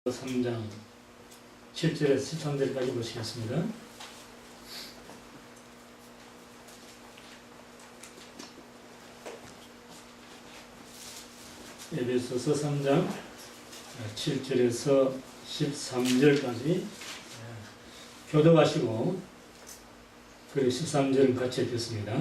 3장 7절에서 13절까지 보시겠습니다. 에베소서 3장 7절에서 13절까지 교독하시고 그리고 13절은 같이 읽겠습니다.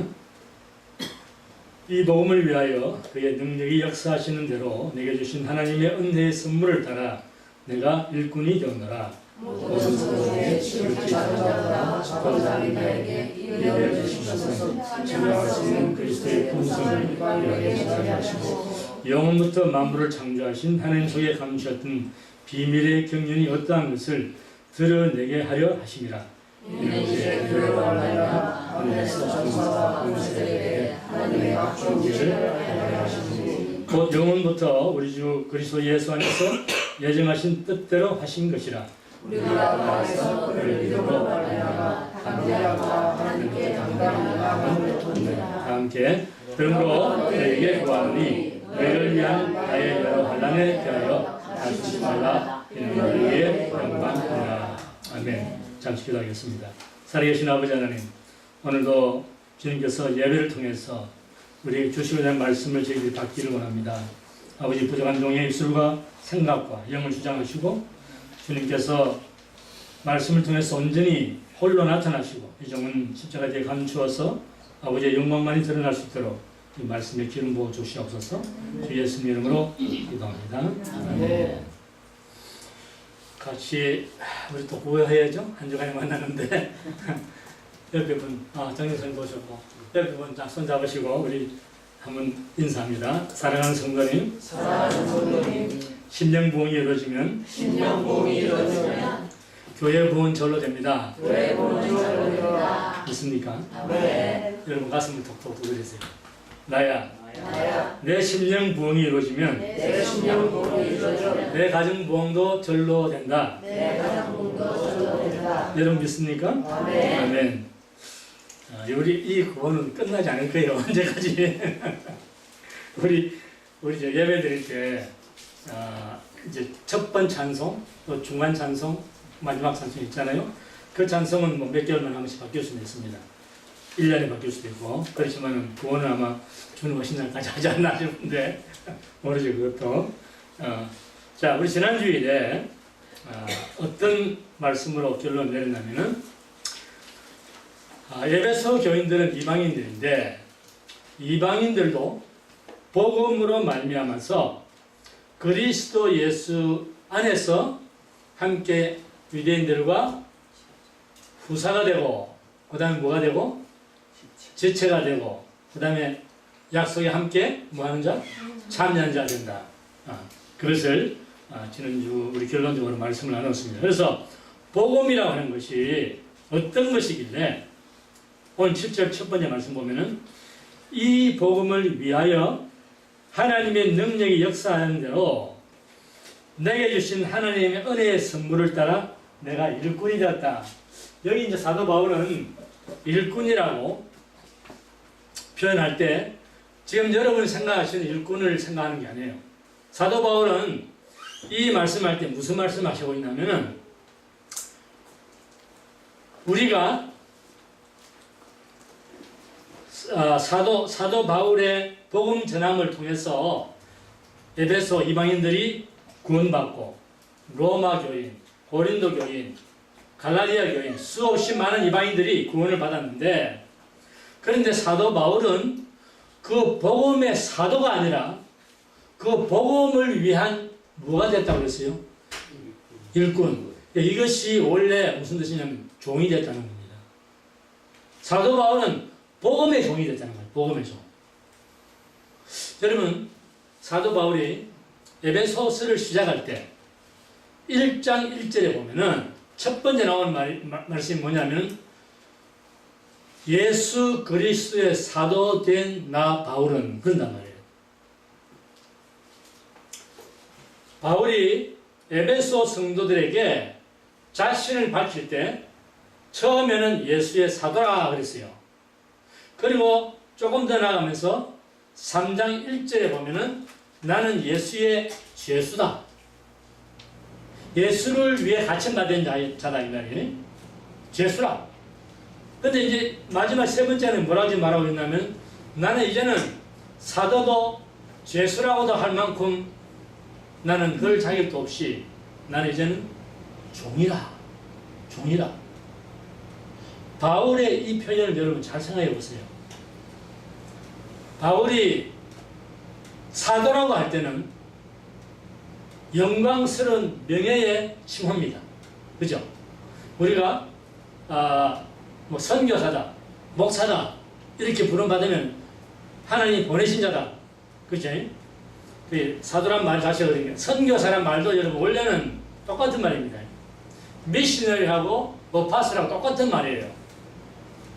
이 복음을 위하여 그의 능력이 역사하시는 대로 내게 주신 하나님의 은혜의 선물을 따라 내가 일꾼이 되었노라. 모든 소동에 지극히 작은 자보다 작은 자인 나에게 이르게 주시옵소서. 참여하시는 그리스도의 본성을 이루게 하시고 영원부터 만물을 창조하신 하나님 속에 감추었던 비밀의 경륜이 어떠한 것을 드러내게 하려 하심이라. 이는 이제 그로 말하여 하늘에서 천사와 군수들에게 하나님의 악종기를 하려 하시니 곧 영원부터 우리 주 그리스도 예수 안에서 예정하신 뜻대로 하신 것이라. 우리가 나에서 그를 믿음으로 말하여 담대함과 하나님께 당당함을 돕느라. 다 함께 그러므로 너희에게 구하노니 너희를 위한 나의 여러 환난에 대하여 단수치 말라. 이는 너희에게 영광이라. 아멘. 잠시 기도하겠습니다. 살아계신 아버지 하나님, 오늘도 주님께서 예배를 통해서 우리 주시고자 하는 말씀을 저희들이 받기를 원합니다. 아버지, 부족한 종의 입술과 생각과 영을 주장하시고 주님께서 말씀을 통해서 온전히 홀로 나타나시고 이 종은 십자가에 감추어서 아버지의 영광만이 드러날 수 있도록 이 말씀에 기름 부어 주시옵소서. 주 예수님 이름으로 기도합니다. 아멘. 같이 우리 또 구호해야죠. 한 주간에 만나는데 옆에 분, 정영선 보셨고 옆에 분 손 잡으시고 우리 한번 인사합니다. 사랑하는 성도님, 심령 부흥이 이루어지면 교회 부흥 절로 됩니다. 믿습니까? 네. 여러분 가슴을 톡톡 두드리세요. 나야, 내 심령 부흥이 이루어지면 내 심령 부흥이 이루어져 내 가정 부흥도 절로 된다. 내 가정 부흥도 절로 된다. 여러분 믿습니까? 아멘. 아멘. 우리 이 구원은 끝나지 않을 거예요. 언제까지? 우리 이제 예배 드릴 때 이제 첫 번 찬송, 또 중간 찬송, 마지막 찬송 있잖아요. 그 찬송은 뭐 몇 개월만 한 번씩 바뀔 수는 있습니다. 1년에 바뀔 수도 있고. 그렇지만은 구원은 아마 주는 오신 날까지 하지 않나 싶은데 모르죠, 그것도. 자, 우리 지난 주일에 어떤 말씀으로 결론을 내렸냐면은 에베소 교인들은 이방인들인데 이방인들도 복음으로 말미암아서 그리스도 예수 안에서 함께 유대인들과 후사가 되고 그 다음에 뭐가 되고 지체가 되고 그 다음에 약속에 함께 뭐하는 자? 참여한 자 된다. 그것을 지난주 우리 결론적으로 말씀을 나눴습니다. 그래서 복음이라고 하는 것이 어떤 것이길래 오늘 7절 첫 번째 말씀 보면은 이 복음을 위하여 하나님의 능력이 역사하는 대로 내게 주신 하나님의 은혜의 선물을 따라 내가 일꾼이 되었다. 여기 이제 사도 바울은 일꾼이라고 표현할 때 지금 여러분이 생각하시는 일꾼을 생각하는 게 아니에요. 사도 바울은 이 말씀할 때 무슨 말씀하시고 있냐면은 우리가 사도 바울의 복음 전함을 통해서 에베소 이방인들이 구원받고 로마 교인, 고린도 교인, 갈라디아 교인 수없이 많은 이방인들이 구원을 받았는데 그런데 사도 바울은 그 복음의 사도가 아니라 그 복음을 위한 뭐가 됐다고 그랬어요? 일꾼. 이것이 원래 무슨 뜻이냐면 종이 됐다는 겁니다. 사도 바울은 복음의 종이 됐다는 거예요. 복음의 종. 여러분, 사도 바울이 에베소서를 시작할 때 1장 1절에 보면은 첫 번째 나오는 말씀이 뭐냐면 예수 그리스도의 사도 된 나 바울은 그런단 말이에요. 바울이 에베소 성도들에게 자신을 밝힐 때 처음에는 예수의 사도라 그랬어요. 그리고 조금 더 나아가면서 3장 1절에 보면은 나는 예수의 죄수다. 예수를 위해 갇힌받은 자다 이 말이에요. 죄수라. 근데 이제 마지막 세 번째는 뭐라고 말하고 있냐면 나는 이제는 사도도 죄수라고도 할 만큼 나는 그럴 자격도 없이 나는 이제는 종이라. 종이라. 바울의 이 표현을 여러분 잘 생각해 보세요. 바울이 사도라고 할 때는 영광스러운 명예의 칭호입니다. 그죠? 우리가 뭐 선교사다, 목사다 이렇게 부름받으면 하나님이 보내신 자다. 그죠? 그 사도란 말 다시 하거든요. 선교사란 말도 여러분 원래는 똑같은 말입니다. 미시너리하고 어파스랑 똑같은 말이에요.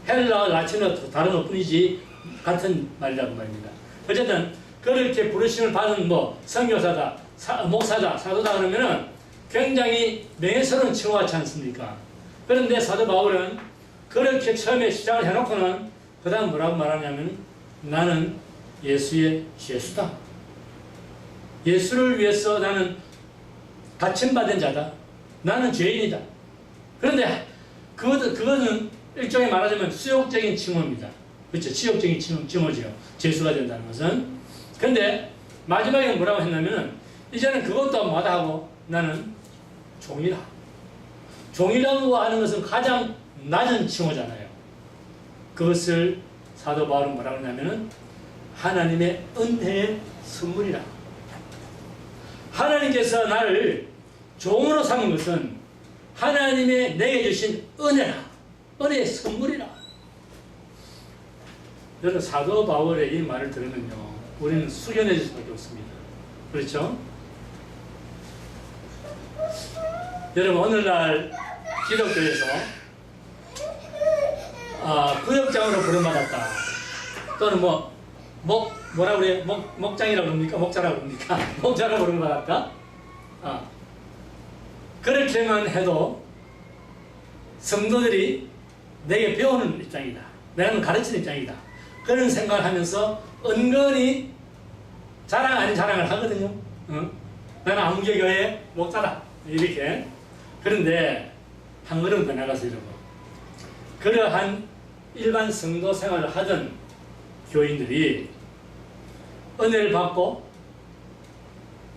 헬라, 라틴어 다른 것 뿐이지 같은 말이라고 말입니다. 어쨌든 그렇게 부르심을 받은 뭐 선교사다, 목사다, 사도다 그러면은 굉장히 명예스러운 칭호 같지 않습니까? 그런데 사도 바울은 그렇게 처음에 시작을 해놓고는 그 다음 뭐라고 말하냐면 나는 예수의 죄수다. 예수를 위해서 나는 갇힘받은 자다. 나는 죄인이다. 그런데 그거는 일종의 말하자면 수욕적인 칭호입니다. 그렇죠? 치욕적인 칭호죠. 죄수가 된다는 것은. 그런데 마지막에 뭐라고 했냐면은 이제는 그것도 뭐다 하고 나는 종이라. 종이라고 하는 것은 가장 낮은 칭호잖아요. 그것을 사도 바울은 뭐라고 하냐면은 하나님의 은혜의 선물이라. 하나님께서 나를 종으로 삼은 것은 하나님의 내게 주신 은혜라. 은혜의 선물이라. 여러분 사도 바울의 이 말을 들으면요 우리는 숙연해질 수밖에 없습니다. 그렇죠? 여러분 오늘날 기독교에서 구역장으로 부름받았다. 또는 뭐라 그래요? 목장이라고 그럽니까? 목자라고 그럽니까? 목자라고 부름받았다. 그렇게만 해도 성도들이 내게 배우는 입장이다. 내가 가르치는 입장이다. 그런 생각을 하면서 은근히 자랑 아닌 자랑을 하거든요. 나는 암교교회 목자다. 이렇게. 그런데 한 걸음 더 나가서 이러고 그러한 일반 성도 생활을 하던 교인들이 은혜를 받고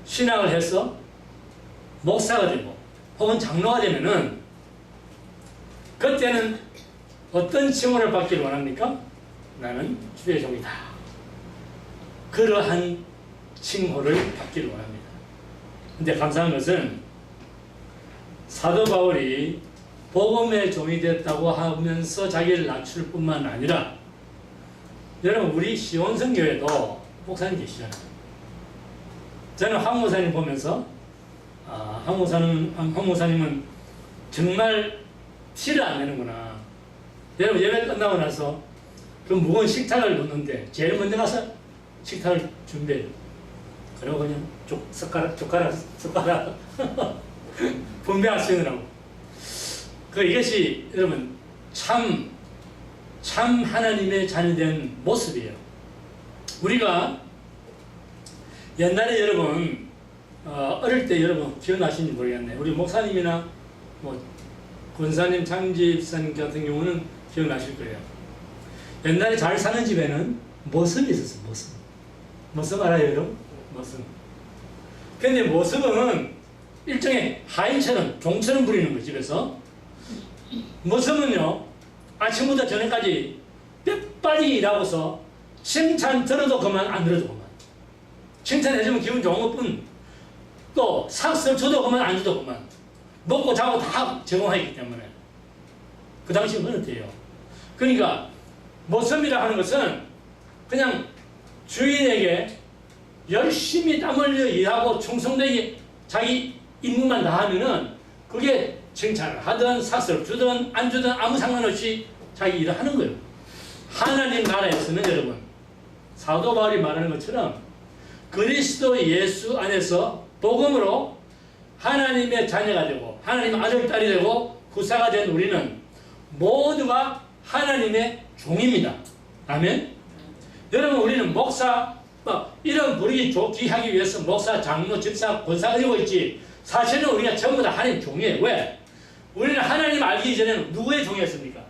신앙을 해서 목사가 되고 혹은 장로가 되면은 그때는 어떤 칭호를 받기를 원합니까? 나는 주의 종이다. 그러한 칭호를 받기를 원합니다. 근데 감사한 것은 사도 바울이 복음의 종이 됐다고 하면서 자기를 낮출 뿐만 아니라 여러분 우리 시온성교회도 목사님 계시잖아요. 저는 황 목사님 보면서 황 목사님은 정말 티를 안 내는구나. 여러분 예배 끝나고 나서 그 무거운 식탁을 놓는데 제일 먼저 가서 식탁을 준비해요. 그리고 그냥 젓가락 분배하시느라고. 이것이 여러분 참 하나님의 자녀된 모습이에요. 우리가 옛날에 여러분 어릴 때 여러분 기억나시는지 모르겠네. 우리 목사님이나 권사님, 장집사님 같은 경우는 기억나실 거예요. 옛날에 잘 사는 집에는 모습이 있었어요. 모습 알아요, 여러분? 모습. 근데 모습은 일종의 하인처럼, 종처럼 부리는 거예요, 집에서. 모습은요, 아침부터 저녁까지 뼈빠리 일하고서 칭찬 들어도 그만, 안 들어도 그만. 칭찬해주면 기분 좋은 것 뿐, 또 삭스를 줘도 그만, 안 줘도 그만. 먹고 자고 다 제공하기 때문에. 그 당시는 그렇대요. 그러니까, 모습이라 하는 것은 그냥 주인에게 열심히 땀 흘려 일하고 충성되게 자기 임무만 다하면은 그게 칭찬을 하든 삭스를 주든 안 주든 아무 상관없이 자기 일을 하는 거예요. 하나님 나라에서는 여러분 사도 바울이 말하는 것처럼 그리스도 예수 안에서 복음으로 하나님의 자녀가 되고 하나님의 아들, 딸이 되고 후사가 된 우리는 모두가 하나님의 종입니다. 아멘? 여러분 우리는 목사 이런 부르기 좋게 하기 위해서 목사, 장로, 집사, 권사 이러고 있지 사실은 우리가 전부 다 하나님 종이에요. 왜? 우리는 하나님 알기 전에는 누구의 종이었습니까?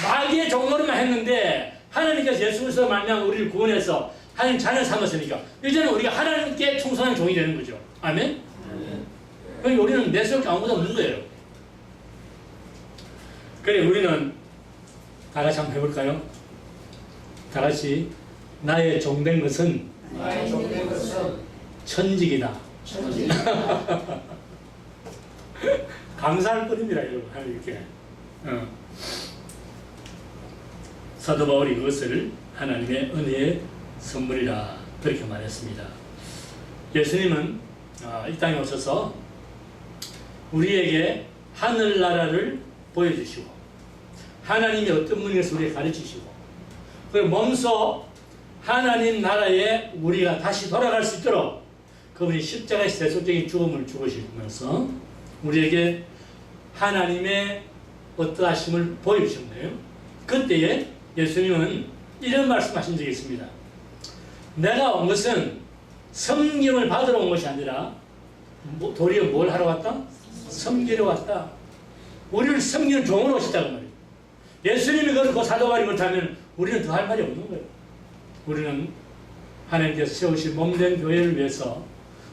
마귀의 종노릇만 했는데 하나님께서 예수 그리스도로 말미암아 우리를 구원해서 하나님 자녀 삼았으니까 이제는 우리가 하나님께 충성한 종이 되는 거죠. 아멘? 그러니까 우리는 내세울 게 아무것도 없는 거예요. 그래 우리는 다 같이 한번 해볼까요? 다 같이 나의 종된 것은 천직이다. 감사할 뿐입니다, 여러분. 이렇게. 사도 바울이 그것을 하나님의 은혜의 선물이라 그렇게 말했습니다. 예수님은 이 땅에 오셔서 우리에게 하늘나라를 보여주시고 하나님이 어떤 분인지 우리에게 가르치시고 그리고 몸소 하나님 나라에 우리가 다시 돌아갈 수 있도록 그분이 십자가에서 대속적인 죽음을 죽으시면서 우리에게 하나님의 어떠하심을 보여주신 거예요. 그때에 예수님은 이런 말씀하신 적이 있습니다. 내가 온 것은 섬김을 받으러 온 것이 아니라 도리어 뭘 하러 왔다? 섬기러 왔다. 우리를 섬기는 종으로 오셨다고 말이에요. 예수님이 그렇고 사도 바울이 그렇다면 우리는 더 할 말이 없는 거예요. 우리는 하나님께서 세우신 몸된 교회를 위해서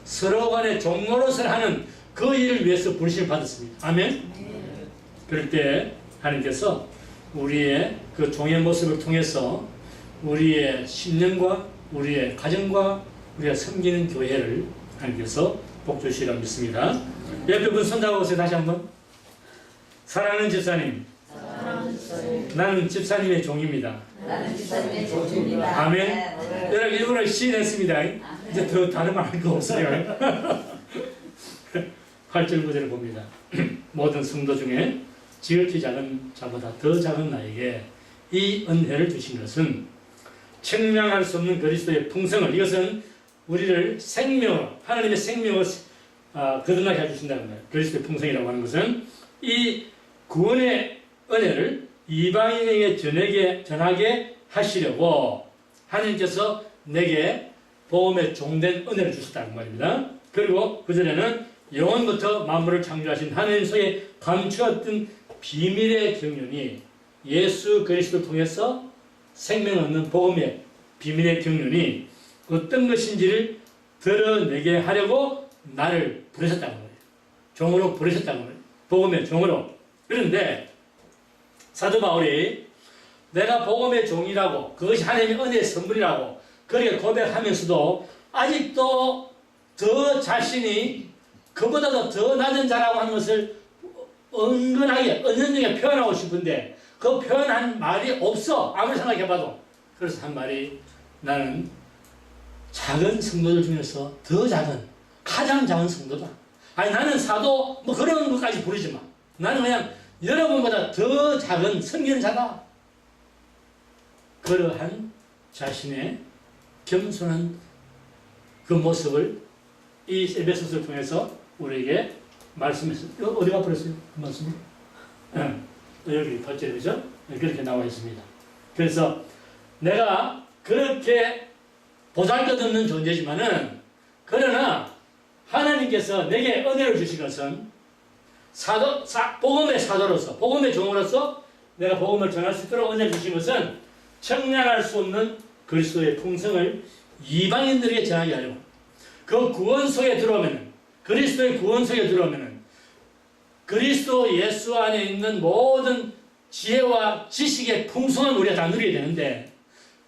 서로 간에 종노릇을 하는 그 일을 위해서 부르심을 받았습니다. 아멘? 그럴 때 하나님께서 우리의 그 종의 모습을 통해서 우리의 신령과 우리의 가정과 우리가 섬기는 교회를 하나님께서 복주시리라 믿습니다. 옆에 분 손잡아 보세요. 다시 한번. 사랑하는 집사님, 나는 집사님의 종입니다. 아멘. 여러분 일부러 시인했습니다. 이제 더 다른 말 할 거 없어요. 8절 9절을 봅니다. 모든 성도 중에 지극히 작은 자보다 더 작은 나에게 이 은혜를 주신 것은 측량할 수 없는 그리스도의 풍성을, 이것은 우리를 생명으로, 하나님의 생명을 거듭나게 해주신다는 거예요. 그리스도의 풍성이라고 하는 것은 이 구원의 은혜를 이방인에게 전하게 하시려고 하나님께서 내게 복음의 종된 은혜를 주셨다는 말입니다. 그리고 그전에는 영원부터 만물을 창조하신 하나님 속에 감추었던 비밀의 경륜이 예수 그리스도를 통해서 생명을 얻는 복음의 비밀의 경륜이 어떤 것인지를 드러내게 하려고 나를 부르셨다는 거예요. 종으로 부르셨다는 거예요. 복음의 종으로. 그런데 사도 바울이 내가 복음의 종이라고, 그것이 하나님의 은혜의 선물이라고 그렇게 고백하면서도 아직도 더 자신이 그보다도 더 낮은 자라고 하는 것을 은근하게, 은연중에 표현하고 싶은데 그 표현한 말이 없어. 아무리 생각해봐도. 그래서 한 말이 나는 작은 성도들 중에서 더 작은, 가장 작은 성도다. 아니 나는 사도 뭐 그런 것까지 부르지 마. 나는 그냥 여러분보다 더 작은 섬기는 자다. 그러한 자신의 겸손한 그 모습을 이 에베소서를 통해서 우리에게 말씀했습니다. 어디가 버렸어요? 그 말씀이? 여기 번째 그죠? 그렇게 나와 있습니다. 그래서 내가 그렇게 보잘것없는 존재지만은 그러나 하나님께서 내게 은혜를 주신 것은 복음의 사도로서, 복음의 종으로서 내가 복음을 전할 수 있도록 은혜를 주신 것은 청량할 수 없는 그리스도의 풍성을 이방인들에게 전하게 하려고. 그 구원 속에 들어오면은, 그리스도의 구원 속에 들어오면은 그리스도 예수 안에 있는 모든 지혜와 지식의 풍성한 우리가 다 누리게 되는데,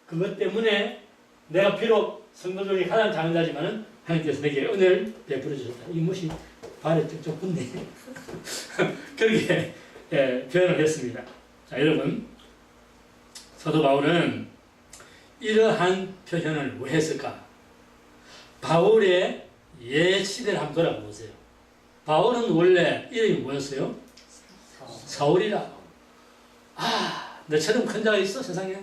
그것 때문에 내가 비록 성도 중에 가장 작은 자지만은 하나님께서 내게 은혜를 베풀어 주셨다. 이 못이 발에 쩍쩍 붙네. 그렇게 표현을 했습니다. 자, 여러분, 사도 바울은 이러한 표현을 왜 했을까? 바울의 옛 시대를 한번 돌아보세요. 바울은 원래 이름이 뭐였어요? 사울이라. 너처럼 큰 자가 있어 세상에?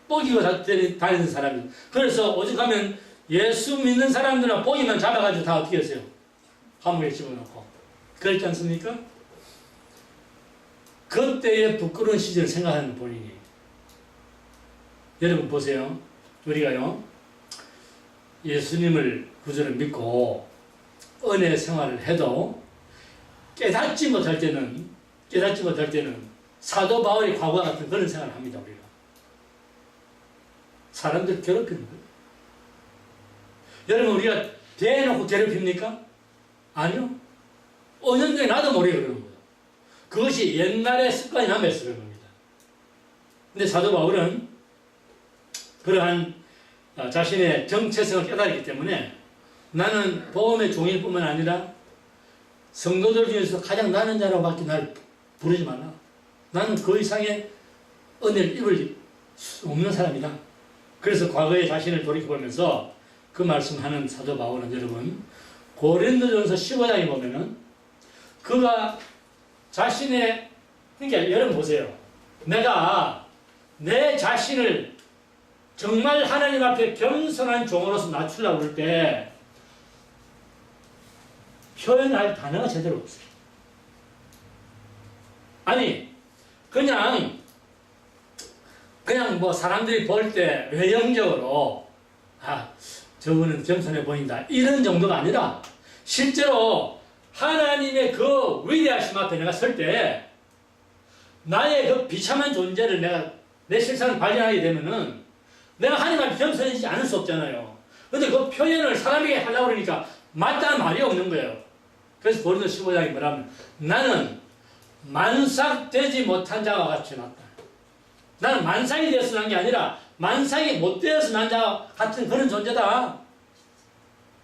뽀기고 다니는 사람이. 그래서 오직하면 예수 믿는 사람들은 뽀기만 잡아가지고 다 어떻게 했어요? 감옥에 집어넣고. 그렇지 않습니까? 그때의 부끄러운 시절을 생각하는 본인이. 여러분 보세요. 우리가요, 예수님을 구주를 믿고 은혜 생활을 해도 깨닫지 못할 때는 사도 바울의 과거와 같은 그런 생활을 합니다. 우리가 사람들 괴롭히는 거예요. 여러분, 우리가 대놓고 괴롭힙니까? 아니요. 은연중에 나도 모르게 그러는 거예요. 그것이 옛날에 습관이 남아있어 그런 겁니다. 근데 사도 바울은 그러한 자신의 정체성을 깨달았기 때문에 나는 복음의 종일 뿐만 아니라 성도들 중에서 가장 나은 자라고밖에 날 부르지 말라. 나는 그 이상의 은혜를 입을 수 없는 사람이다. 그래서 과거의 자신을 돌이켜보면서 그 말씀하는 사도 바울은 여러분 고린도전서 15장에 보면은 그가 자신의 그러니까 여러분 보세요. 내가 내 자신을 정말 하나님 앞에 겸손한 종으로서 낮추려고 그럴 때 표현할 단어가 제대로 없어요. 아니 그냥 뭐 사람들이 볼 때 외형적으로 저분은 겸손해 보인다 이런 정도가 아니라 실제로 하나님의 그 위대하심 앞에 내가 설 때 나의 그 비참한 존재를 내가 내 실상을 발견하게 되면은 내가 하나님 앞에 겸손해지지 않을 수 없잖아요. 근데 그 표현을 사람에게 하려고 그러니까 맞다는 말이 없는 거예요. 그래서 고린도서 15장에 뭐라면 나는 만삭되지 못한 자와 같이 났다. 나는 만삭이 되어서 난 게 아니라 만삭이 못 되어서 난 자와 같은 그런 존재다.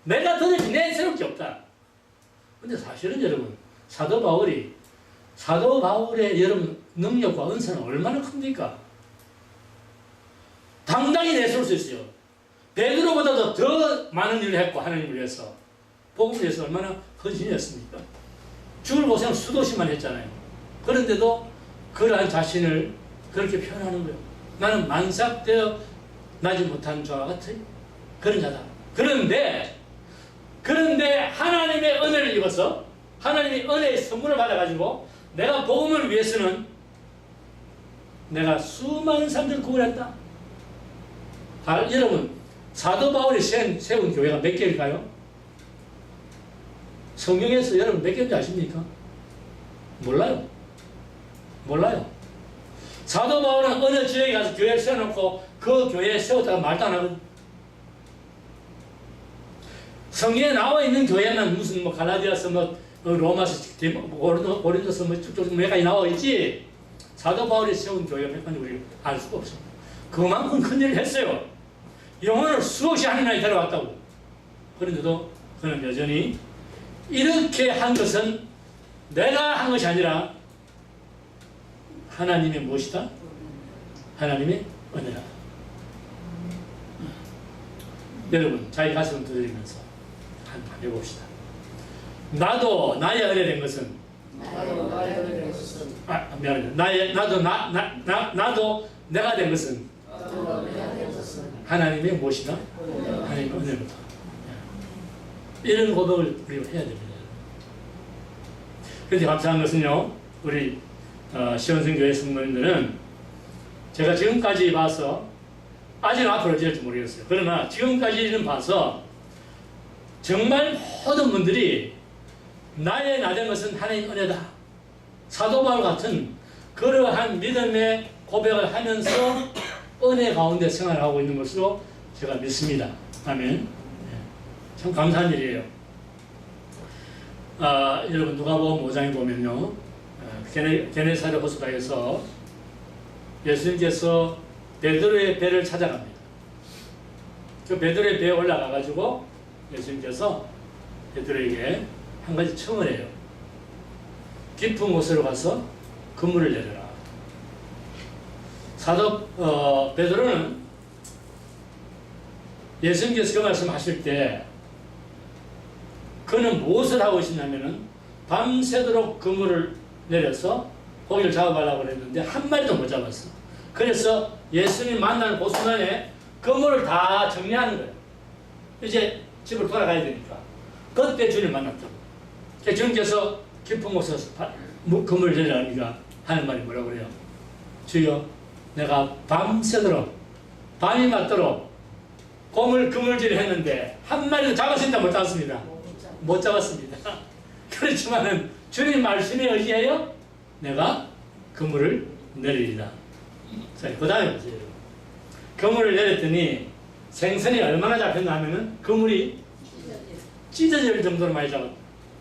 내가 도대체 내 새로울 게 없다. 근데 사실은 여러분 사도 바울의 여러분 능력과 은사는 얼마나 큽니까? 당당히 내세울 수 있어요. 베드로보다도 더 많은 일을 했고 하나님을 위해서 복음을 위해서 얼마나 헌신했습니까? 죽을 고생 수도씩만 했잖아요. 그런데도 그러한 자신을 그렇게 표현하는 거예요. 나는 만삭되어 나지 못한 자와 같은 그런 자다. 그런데 하나님의 은혜를 입어서 하나님의 은혜의 선물을 받아가지고 내가 복음을 위해서는 내가 수많은 사람들을 구원했다. 여러분 사도 바울이 세운 교회가 몇 개일까요? 성경에서 여러분 몇 개인지 아십니까? 몰라요. 사도 바울은 어느 지역에 가서 교회를 세워놓고 그 교회에 세웠다가 말도 안 하거든. 성경에 나와 있는 교회는 무슨 뭐 갈라디아서 뭐 로마서 고린도서 뭐 쭉쭉 몇 가지 나와 있지. 사도 바울이 세운 교회가 몇 가지 우리가 알 수가 없어. 그만큼 큰 일을 했어요. 영혼을 수없이 하나님이 데려왔다고. 그런데도 그는 여전히 이렇게 한 것은 내가 한 것이 아니라 하나님의 무엇이다? 하나님의 은혜다. 여러분 자기 가슴을 두드리면서 한번 해봅시다. 나도 나의 은혜 된 것은 나도 내가 된 것은 하나님의 무엇이다? 하나님의 은혜로다. 이런 고백을 우리가 해야 됩니다. 그런데 감사한 것은요, 우리 시원성교회 성도님들은 제가 지금까지 봐서 아직 앞으로 어찌될지 모르겠어요. 그러나 지금까지는 봐서 정말 모든 분들이 나의 나 된 것은 하나님 은혜다. 사도 바울 같은 그러한 믿음의 고백을 하면서 은혜 가운데 생활하고 있는 것으로 제가 믿습니다. 아멘. 참 감사한 일이에요. 여러분 누가복음 5장에 보면요, 게네사렛 호수가에서 예수님께서 베드로의 배를 찾아갑니다. 그 베드로의 배에 올라가가지고 예수님께서 베드로에게 한 가지 청을 해요. 깊은 곳으로 가서 그물을 내려라. 사도 베드로는 예수님께서 그 말씀하실 때 그는 무엇을 하고 있었냐면은 밤새도록 그물을 내려서 고기를 잡아가려고 했는데 한 마리도 못 잡았어. 그래서 예수님 만나는 그 순간에 그물을 다 정리하는 거예요. 이제 집으로 돌아가야 되니까. 그때 주님 만났다고. 주님께서 깊은 곳에서 그물을 내려가니까 하는 말이 뭐라고 그래요? 주여, 내가 밤새도록 밤이 맞도록 그물질을 했는데 한 마리도 잡았습니다. 못 잡았습니다. 못 잡았습니다. 그렇지만은 주님 말씀에 의지하여 내가 그물을 내리리라. 자, 그 다음에 보세요. 그물을 내렸더니 생선이 얼마나 잡혔나 하면은 그물이 찢어질 정도로 많이 잡았다.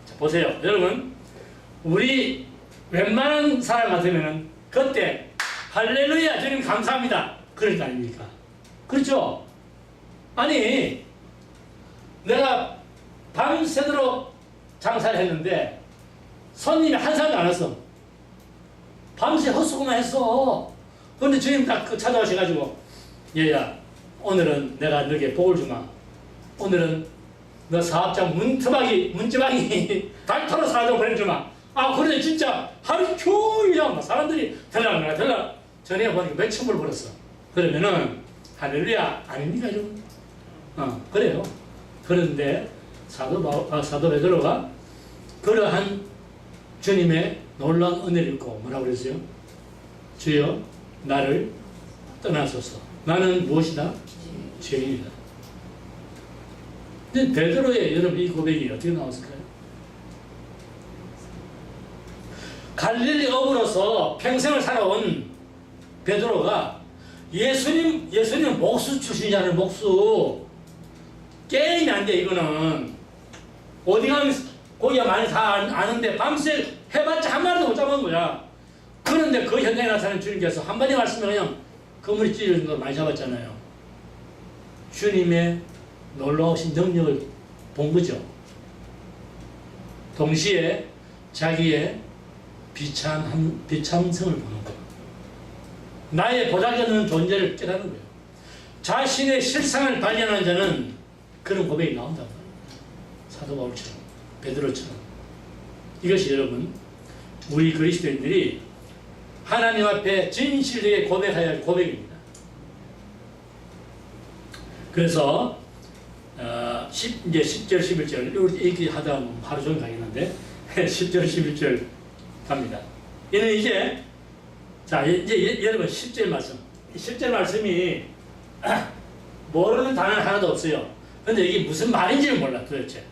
자, 보세요. 여러분, 우리 웬만한 사람 같으면은 그때 할렐루야 주님 감사합니다 그럴 거 아닙니까? 그렇죠? 아니 내가 밤새도록 장사를 했는데 손님이 한 사람도 안 왔어. 밤새 헛수고만 했어. 그런데 주님 딱 찾아오셔가지고 얘야 오늘은 내가 너에게 복을 주마. 오늘은 너 사업장 문지방이 닳도록 사정 보내주마. 아 그래 진짜 하루 종일 사람들이 들라 전에 보니까 몇천 불 벌었어. 그러면은 할렐루야 아닙니까 좀? 그래요. 그런데 사도 베드로가 그러한 주님의 놀라운 은혜를 입고 뭐라고 그랬어요? 주여 나를 떠나소서. 나는 무엇이다? 죄인이다. 근데 베드로의 여러분 이 고백이 어떻게 나왔을까요? 갈릴리 어부로서 평생을 살아온 베드로가 예수님 목수 출신이잖아요. 목수. 게임이 안 돼 이거는. 어디 가면 고기가 많이 다 아는데 밤새 해봤자 한 마리도 못 잡은 거야. 그런데 그 현장에 나타난 주님께서 한마디 말씀에 그냥 그물이 찢어진 걸 많이 잡았잖아요. 주님의 놀라우신 능력을 본 거죠. 동시에 자기의 비참성을 보는 거예요. 나의 보잘것없는 존재를 깨닫는 거예요. 자신의 실상을 발견한 자는 그런 고백이 나온다고 해요. 사도 바울처럼 베드로처럼. 이것이 여러분 우리 그리스도인들이 하나님 앞에 진실되게 고백해야 할 고백입니다. 그래서 이제 10절 11절 이렇게 하다 보면 하루 종일 가겠는데 10절 11절 갑니다. 이는 이제 자 이제 여러분 10절 말씀 10절 말씀이 모르는 단어는 하나도 없어요. 근데 이게 무슨 말인지는 몰라 도대체.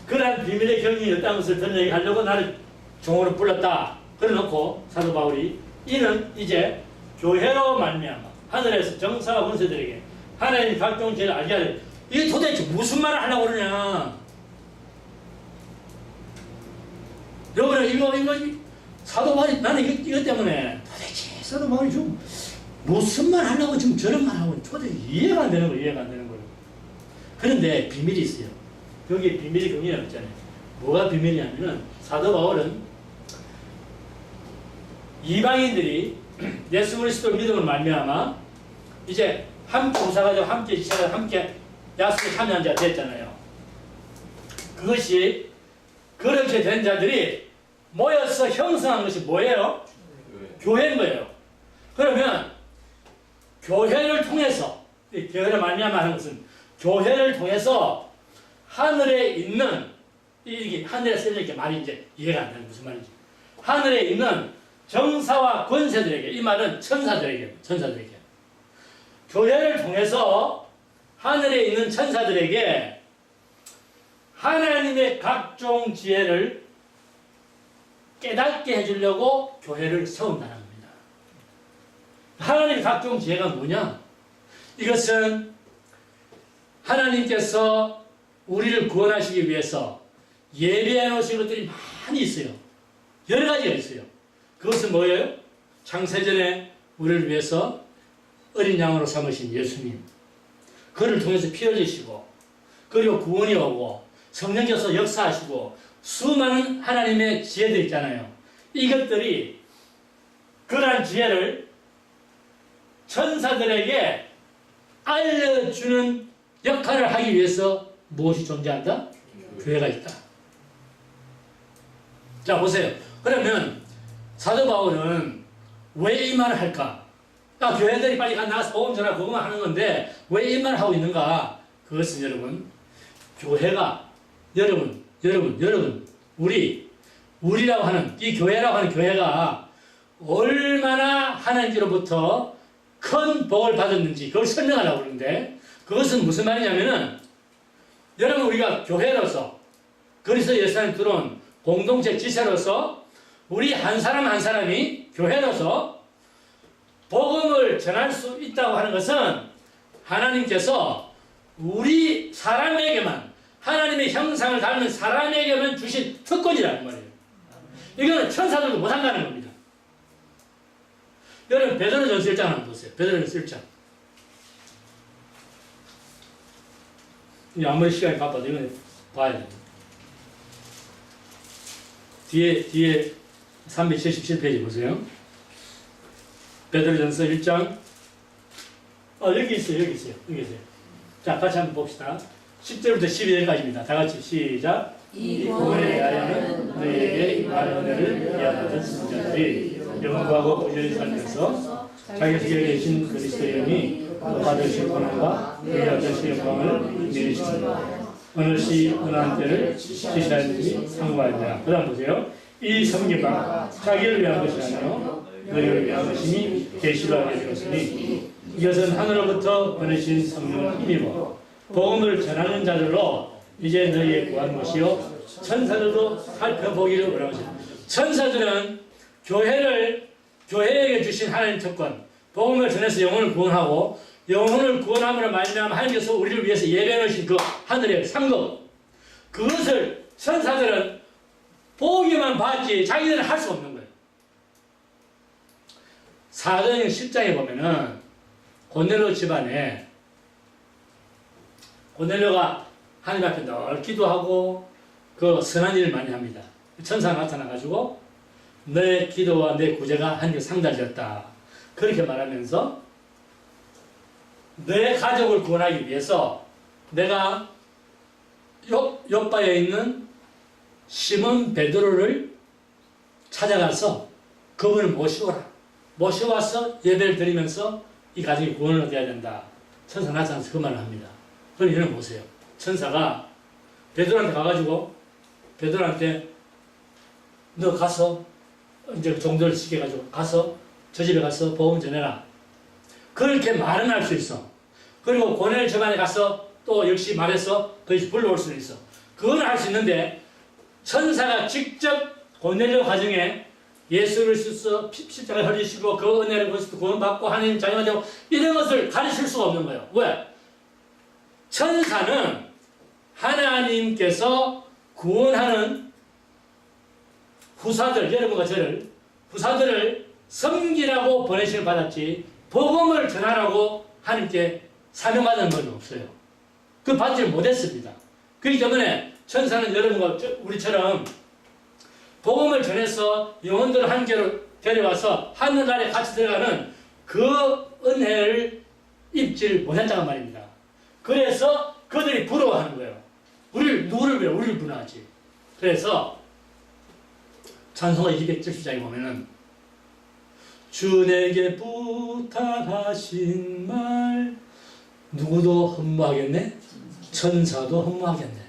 그러한 비밀의 경륜이었다는 것을 드러내게 하려고 나를 종으로 불렀다. 그래놓고 사도 바울이 이는 이제 교회로 말미암아 하늘에서 정사와 권세들에게 하나님 각종 죄를 알게 하려. 이게 도대체 무슨 말을 하려고 그러냐. 여러분 이거 사도 바울이 나는 이것 때문에 도대체 사도 바울이 좀 무슨 말 하려고 지금 저런 말 하고 도대체 이해가 안 되는 거예요. 그런데 비밀이 있어요. 여기에 비밀이 굉장히 없잖아요. 뭐가 비밀이냐면은 사도 바울은 이방인들이 예수 그리스도 믿음을 말미암아 이제 함께 우사가지고 함께 지체가 함께 약속에 참여한 자가 됐잖아요. 그것이 그렇게 된 자들이 모여서 형성한 것이 뭐예요? 교회인 거예요. 그러면 교회를 통해서 교회를 말미암아 하는 것은 교회를 통해서 하늘에 있는 이게 하늘에 쓰여져 있게 말이 이제 이해가 안 되는 무슨 말인지. 하늘에 있는 정사와 권세들에게 이 말은 천사들에게 교회를 통해서 하늘에 있는 천사들에게 하나님의 각종 지혜를 깨닫게 해주려고 교회를 세운다는 겁니다. 하나님의 각종 지혜가 뭐냐? 이것은 하나님께서 우리를 구원하시기 위해서 예비해 놓으신 것들이 많이 있어요. 여러 가지가 있어요. 그것은 뭐예요? 창세전에 우리를 위해서 어린 양으로 삼으신 예수님, 그를 통해서 피 흘리시고 그리고 구원이 오고 성령께서 역사하시고 수많은 하나님의 지혜들 있잖아요. 이것들이 그러한 지혜를 천사들에게 알려주는 역할을 하기 위해서 무엇이 존재한다? 교회가 있다. 자 보세요. 그러면 사도 바울은 왜 이 말을 할까? 교회들이 빨리 나가서 복음 전하고 그것만 하는 건데 왜 이 말을 하고 있는가? 그것은 여러분 교회가 여러분 우리라고 하는 이 교회라고 하는 교회가 얼마나 하나님께로부터 큰 복을 받았는지 그걸 설명하려고 그러는데 그것은 무슨 말이냐면은 여러분 우리가 교회로서 그리스도 예수 안에 들어온 공동체 지체로서 우리 한 사람 한 사람이 교회로서 복음을 전할 수 있다고 하는 것은 하나님께서 우리 사람에게만 하나님의 형상을 닮은 사람에게만 주신 특권이라는 말이에요. 이거는 천사들도 못한다는 겁니다. 여러분 베드로전서 1장 한번 보세요. 베드로전서 1장. 아무리 시간이 바빠도 이건 봐야 돼요. 뒤에 377페이지 보세요. 베드로전서 1장. 여기 있어요. 자, 같이 한번 봅시다. 10절부터 12절까지입니다. 다 같이 시작. 이 구원에 대하여는 너희에게 임한 은혜를 이야기하던 선자들이 영구하고 부지런히 살면서 자기 속에 계신 그리스도의 영이 받으실 고난과 그의 얻으실 영광을 내리십니다. 어느 시 어느 한때를 지시하였느니 상고하니라. 그 다음 보세요. 이 성경가 자기를 위한 것이 아니요 너희를 위한 것이니 계시로 하게 되었으니 이것은 하늘로부터 보내신 성령을 힘입어 복음을 전하는 자들로 이제 너희의 구한 것이요 천사들도 살펴보기를 원하십니다. 천사들은 교회에게 주신 하나님 특권, 복음을 전해서 영혼을 구원하고 영혼을 구원함으로 말미암아 하나님께서 우리를 위해서 예배해 놓으신 그 하늘의 상급, 그것을 천사들은 보기만 봤지 자기들은 할 수 없는 거예요. 사도행 10장에 보면은 고넬료 집안에 고넬료가 하나님 앞에 늘 기도하고 그 선한 일을 많이 합니다. 천사가 나타나가지고 내 기도와 내 구제가 하나님께 상달되었다. 그렇게 말하면서 내 가족을 구원하기 위해서 내가 요바에 있는 시몬 베드로를 찾아가서 그분을 모셔오라. 모셔와서 예배를 드리면서 이 가족이 구원을 얻어야 된다. 천사 나타나서 그 말을 합니다. 그럼 여러분 보세요. 천사가 베드로한테 가가지고 베드로한테 너 가서 이제 종들을 시켜가지고 가서 저 집에 가서 복음 전해라. 그렇게 말은 할 수 있어. 그리고 고넬 집안에 가서 또 역시 말해서 그 집 불러올 수도 있어. 그건 할 수 있는데 천사가 직접 고넬료 가정에 예수를 쓰서 십자가를 흘리시고 그 은혜를 거기서 구원받고 하나님 자녀가 되고 이런 것을 가르칠 수가 없는 거예요. 왜? 천사는 하나님께서 구원하는 후사들, 여러분과 저를 후사들을 섬기라고 보내심을 받았지 복음을 전하라고 하나님께 사명받은 건 없어요. 그 받지를 못했습니다. 그렇기 때문에 천사는 여러분과 우리처럼 복음을 전해서 영혼들을 한계로 데려와서 하늘나라에 같이 들어가는 그 은혜를 입지를 못했다는 말입니다. 그래서 그들이 부러워하는 거예요. 누구를 위해? 우리를 부러워하지. 그래서 찬송가 270장에 보면은 주 내게 부탁하신 말 누구도 흠모하겠네? 천사도 흠모하겠네.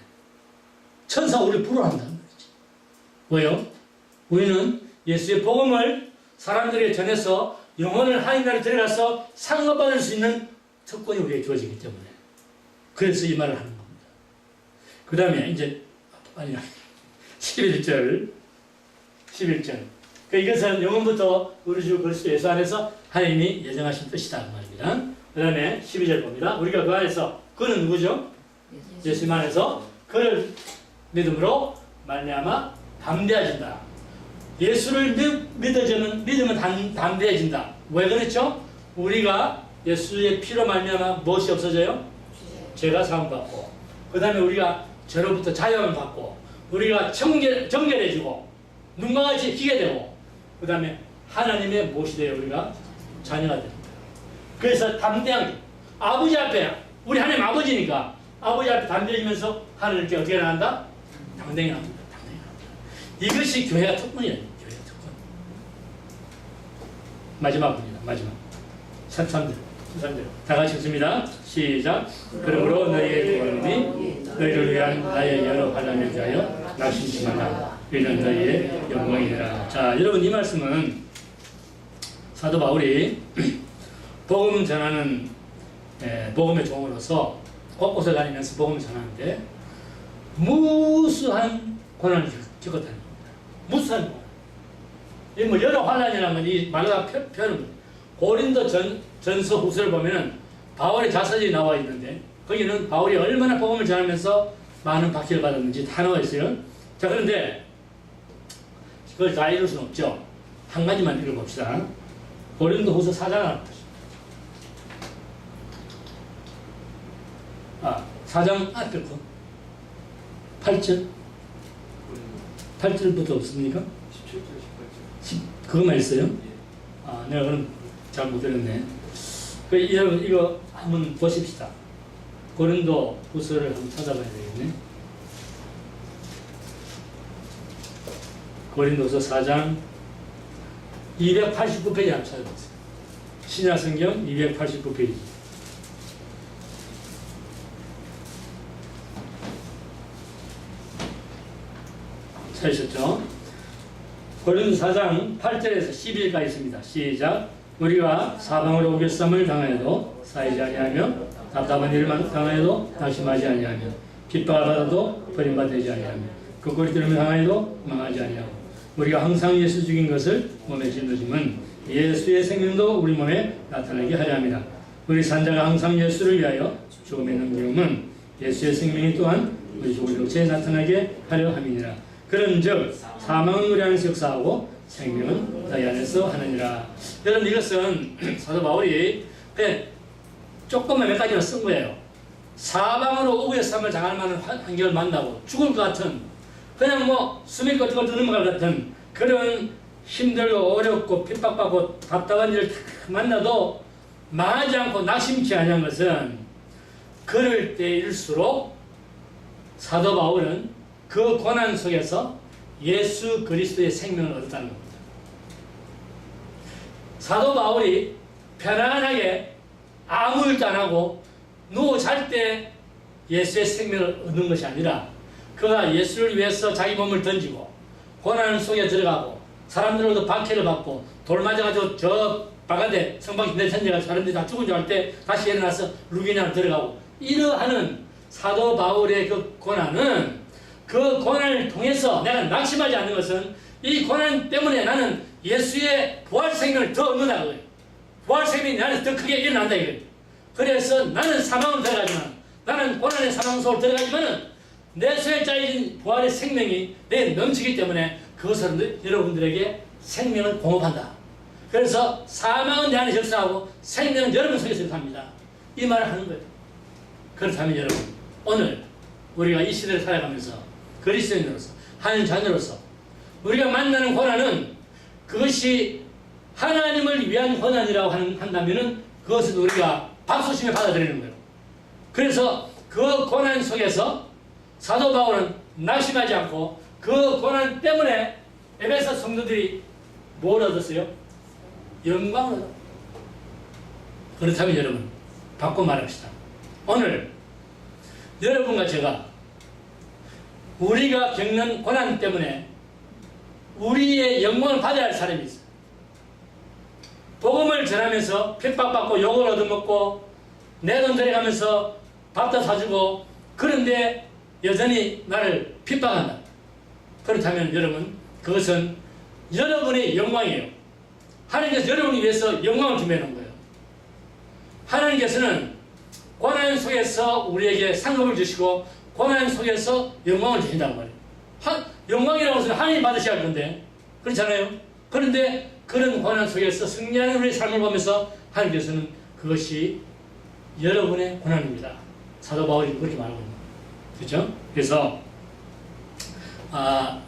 천사가 우리를 부러워한다는 거지. 왜요? 우리는 예수의 복음을 사람들에게 전해서 영혼을 하나님나라에 데려가서 상급받을 수 있는 특권이 우리에게 주어지기 때문에 그래서 이 말을 하는 겁니다. 그 다음에 이제 11절 이것은 영원부터 우리 주 그리스도 예수 안에서 하나님이 예정하신 뜻이다 그 말입니다. 그 다음에 12절 봅니다. 우리가 그 안에서 그는 누구죠? 예수님 안에서 그를 믿음으로 말미암아 담대해진다. 예수를 믿으면 담대해진다. 왜 그렇죠? 우리가 예수의 피로 말미암아 무엇이 없어져요? 죄가 사함받고 그 다음에 우리가 죄로부터 자유함을 받고 우리가 정결해지고 눈과 같이 희게 되고 그 다음에 하나님의 무엇이 돼요? 우리가 자녀가 됩니다. 그래서 담대하게 아버지 앞에 우리 하나님 아버지니까 아버지 앞에 담대해지면서 하나님께 어떻게 나간다? 당당히 나갑니다. 이것이 교회가 특권이에요. 교회가 특권. 마지막입니다. 마지막 13절 다 같이 읽습니다. 시작. 그러므로 너희의 구원이 너희를 위한 나의 여러 환난을 위하여 낙심치 말라. 이는 너희의 영광이니라. 자, 여러분 이 말씀은 사도 바울이 복음 전하는 복음의 종으로서 곳곳에 다니면서 복음을 전하는데 무수한 고난을 겪었다는 겁니다. 무수한 고난. 이뭐 여러 환란이라면 이 말과 표현은 고린도 전서 후서를 보면은 바울의 자서전이 나와 있는데 거기는 바울이 얼마나 복음을 전하면서 많은 박해를 받았는지 다 나와 있어요. 자, 그런데 그걸 다 읽을 수는 없죠. 한 가지만 읽어봅시다. 고린도 후서 4장 4장 앞에 거 8절 8절부터 없습니까? 17절 18절 그것만 있어요? 예. 내가 그럼 잘못 들었네. 여러분 이거 한번 보십시다. 고린도 후서를 한번 찾아봐야 되겠네. 고린도서 4장 289페이지 한번 찾아보세요. 신약성경 289페이지. 찾으셨죠? 고린도 4장 8절에서 12절까지 있습니다. 시작. 우리가 사방으로 오개쌈을 당하여도 쌓이지 아니하며 답답한 일을 당하여도 낙심하지 아니하며 핍박을 받아도 버림받지 아니하며 거꾸리 들음을 당하여도 망하지 아니하고 우리가 항상 예수 죽인 것을 몸에 짊어짐은 예수의 생명도 우리 몸에 나타나게 하려 합니다. 우리 산자가 항상 예수를 위하여 죽음에 넘김은 예수의 생명이 또한 우리 죽은 육체에 나타나게 하려 함이니라. 그런즉 사망은 우리 안에서 역사하고 생명은 너희 안에서 하느니라. 여러분 이것은 사도 바울이 그냥 조금만 몇 가지만 쓴 거예요. 사방으로 우겨쌈을 당할 만한 환경을 만나고 죽을 것 같은 그냥 뭐 숨이 꼴깍꼴깍 넘어갈 것 같은 그런 힘들고 어렵고 핍박받고 답답한 일을 다 만나도 망하지 않고 낙심치 않은 것은 그럴 때일수록 사도 바울은 그 고난 속에서 예수 그리스도의 생명을 얻었다는 겁니다. 사도 바울이 편안하게 아무 일도 안 하고 누워 잘 때 예수의 생명을 얻는 것이 아니라 그가 예수를 위해서 자기 몸을 던지고 고난 속에 들어가고 사람들로부터 박해를 받고 돌 맞아가지고 저 바깥에 성밖에 내던져가 사람들이 다 죽은 줄 알 때 다시 일어나서 루기나로 들어가고 이러하는 사도 바울의 그 고난은 그 고난을 통해서 내가 낙심하지 않는 것은 이 고난 때문에 나는 예수의 부활 생명을 더 얻는다 그거예요. 부활 생명이 나는 더 크게 일어난다 이거예요. 그래서 나는 사망으로 들어가지만 나는 고난의 사망 속으로 들어가지만은 내 속에 짜여진 부활의 생명이 내 넘치기 때문에 그것을 여러분들에게 생명을 공급한다. 그래서 사망은 내 안에 역사하고 생명은 여러분 속에서 역사합니다. 이 말을 하는 거예요. 그렇다면 여러분 오늘 우리가 이 시대를 살아가면서 그리스도인으로서 하나님 자녀로서 우리가 만나는 고난은 그것이 하나님을 위한 고난이라고 한다면은 그것은 우리가 박수치며 받아들이는 거예요. 그래서 그 고난 속에서 사도 바울은 낙심하지 않고 그 고난 때문에 에베소 성도들이 뭘 얻었어요? 영광을 얻었어요. 그렇다면 여러분 바꿔 말합시다. 오늘 여러분과 제가 우리가 겪는 고난 때문에 우리의 영광을 받아야 할 사람이 있어요. 복음을 전하면서 핍박받고 욕을 얻어먹고 내 돈 들여가면서 밥도 사주고 그런데 여전히 나를 핍박한다. 그렇다면 여러분 그것은 여러분의 영광이에요. 하나님께서 여러분을 위해서 영광을 준비해 놓은 거예요. 하나님께서는 고난 속에서 우리에게 상급을 주시고 고난 속에서 영광을 주신다는 말이에요. 영광이라고 해서 하나님 받으셔야 할 건데 그렇잖아요. 그런데 그런 고난 속에서 승리하는 우리의 삶을 보면서 하나님께서는 그것이 여러분의 고난입니다. 사도 바울이 그렇게 말하고 있는 거예요. 그렇죠? 그래서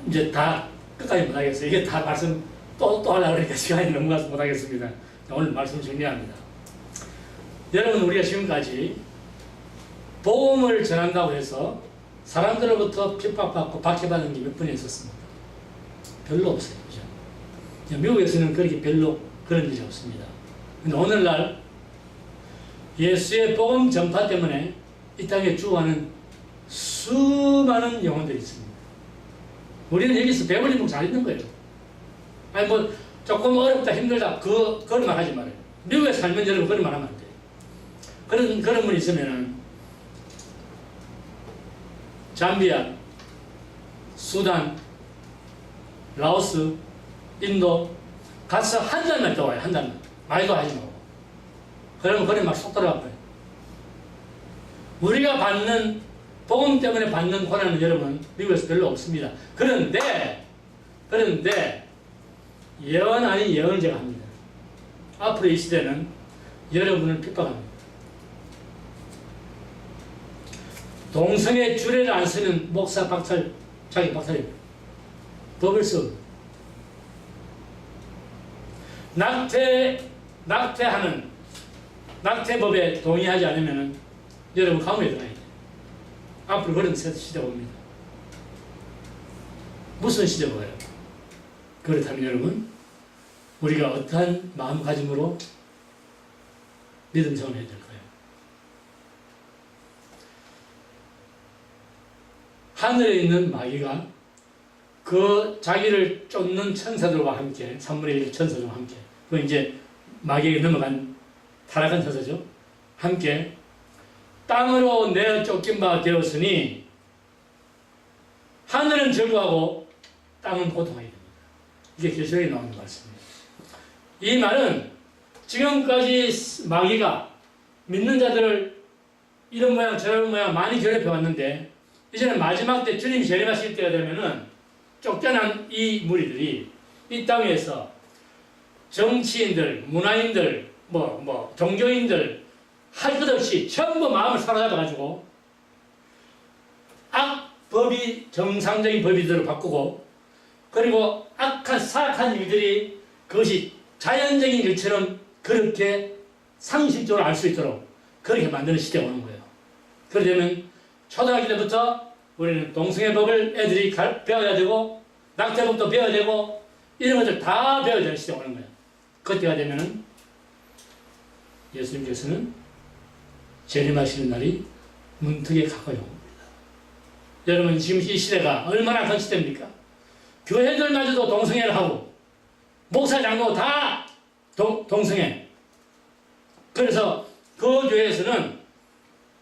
이제 다 끝까지 못하겠어요. 이게 다 말씀 또 하려고 그러니까 시간이 넘어가서 못하겠습니다. 오늘 말씀 정리합니다. 여러분 우리가 지금까지 복음을 전한다고 해서 사람들로부터 핍박받고 박해받는 게 몇 분이 있었습니까? 별로 없어요. 그죠? 미국에서는 그렇게 별로 그런 일이 없습니다. 근데 오늘날 예수의 복음 전파 때문에 이 땅에 죽어가는 수많은 영혼들이 있습니다. 우리는 여기서 배불리 먹고 잘 있는 거예요. 아니 뭐 조금 어렵다 힘들다 그런 말 하지 말아요. 미국에 살면 여러분 그런 말 하면 안 돼요. 그런 분 있으면은 잠비아 수단, 라오스, 인도 가서 한 달만 더 와요. 한 달만. 말도 하지 말고. 그러면 그래 막 속 들어갈 거예요. 우리가 받는 복음 때문에 받는 고난은 여러분 미국에서 별로 없습니다. 그런데 예언 아닌 예언을 제가 합니다. 앞으로 이 시대는 여러분을 핍박합니다. 동성애 주례를 안 쓰는 목사 박탈, 자기 박탈입니다. 법을 써. 낙태법에 동의하지 않으면 여러분 감옥에 들어가야 돼요. 앞으로 그런 시대가 옵니다. 무슨 시대가 와요? 그렇다면 여러분, 우리가 어떠한 마음가짐으로 믿음 생활을 해야 될까요? 하늘에 있는 마귀가 그 자기를 쫓는 천사들과 함께, 3분의 1 천사들과 함께, 그 이제 마귀에게 넘어간 타락한 천사죠. 함께 땅으로 내어 쫓긴 바 되었으니 하늘은 즐거워하고 땅은 고통하게 됩니다. 이게 계시록에 나오는 말씀입니다. 이 말은 지금까지 마귀가 믿는 자들을 이런 모양 저런 모양 많이 괴롭혀 왔는데 이제는 마지막 때 주님이 재림하실 때가 되면은 쫓겨난 이 무리들이 이 땅에서 정치인들, 문화인들, 종교인들 할 것 없이 전부 마음을 사로잡아가지고 악법이 정상적인 법이대로 바꾸고 그리고 악한 사악한 일들이 그것이 자연적인 일처럼 그렇게 상식적으로 알 수 있도록 그렇게 만드는 시대가 오는 거예요. 그러려면 초등학교 때부터 우리는 동성애법을 애들이 배워야 되고 낙태법도 배워야 되고 이런 것들 다 배워야 되는 시대가 오는 거예요. 그때가 되면은 예수님께서는 재림하시는 날이 문턱에 가까이 옵니다. 여러분 지금 이 시대가 얼마나 큰 시대입니까? 교회들마저도 동성애를 하고 목사 장로 다 동성애. 그래서 그 교회에서는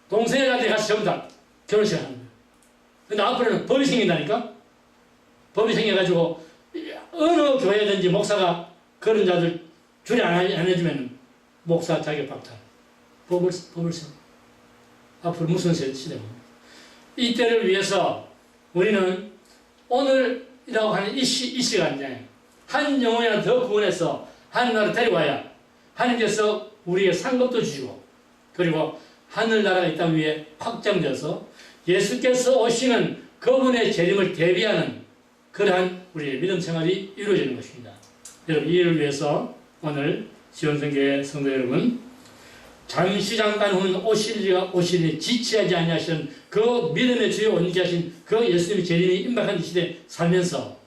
동성애자들이 같이 전부 다 결혼식을 하는 거예요. 근데 앞으로는 법이 생긴다니까? 법이 생겨가지고 어느 교회든지 목사가 그런 자들 주례 안 해주면 목사 자격 박탈. 법을 써. 앞으로 무슨 시대가 이때를 위해서 우리는 오늘이라고 하는 이 시간에 한 영혼이나 더 구원해서 하늘나라로 데려와야 하나님께서 우리에게 상급도 주시고 그리고 하늘나라가 이 땅 위에 확장되어서 예수께서 오시는 그분의 재림을 대비하는 그러한 우리의 믿음 생활이 이루어지는 것입니다. 여러분 이 일을 위해서 오늘 지원성교회 성도 여러분 잠시 잠깐 후는 오시니 지체하지 아니하시는 그 믿음의 주여 온전히 하신 그 예수님의 재림이 임박한 이 시대에 살면서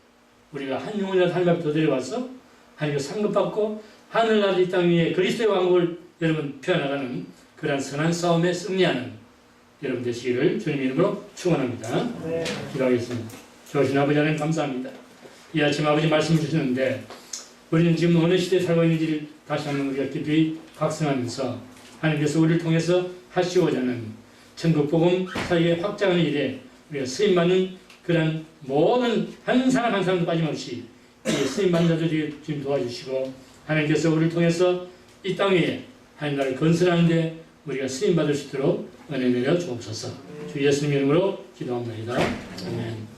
우리가 한 영혼이라도 하나님 앞에 더 데려와서 하나님께 상급받고 하늘나라 이 땅 위에 그리스도의 왕국을 여러분 펴나가는 그러한 선한 싸움에 승리하는 여러분 되시기를 주님 이름으로 축원합니다. 네. 기도하겠습니다. 좋으신 아버지 하나님 감사합니다. 이 아침 아버지 말씀을 주시는데 우리는 지금 어느 시대에 살고 있는지를 다시 한번 우리가 깊이 각성하면서 하나님께서 우리를 통해서 하시고자 하는 천국 복음 사회의 확장하는 일에 우리가 쓰임받는 그런 모든 한 사람 한 사람도 빠짐없이 쓰임받는 자들이 주님 도와주시고 하나님께서 우리를 통해서 이 땅 위에 하나님 나라를 건설하는 데 우리가 쓰임받을 수 있도록 은혜 내려 주옵소서. 주 예수님 이름으로 기도합니다. 아멘.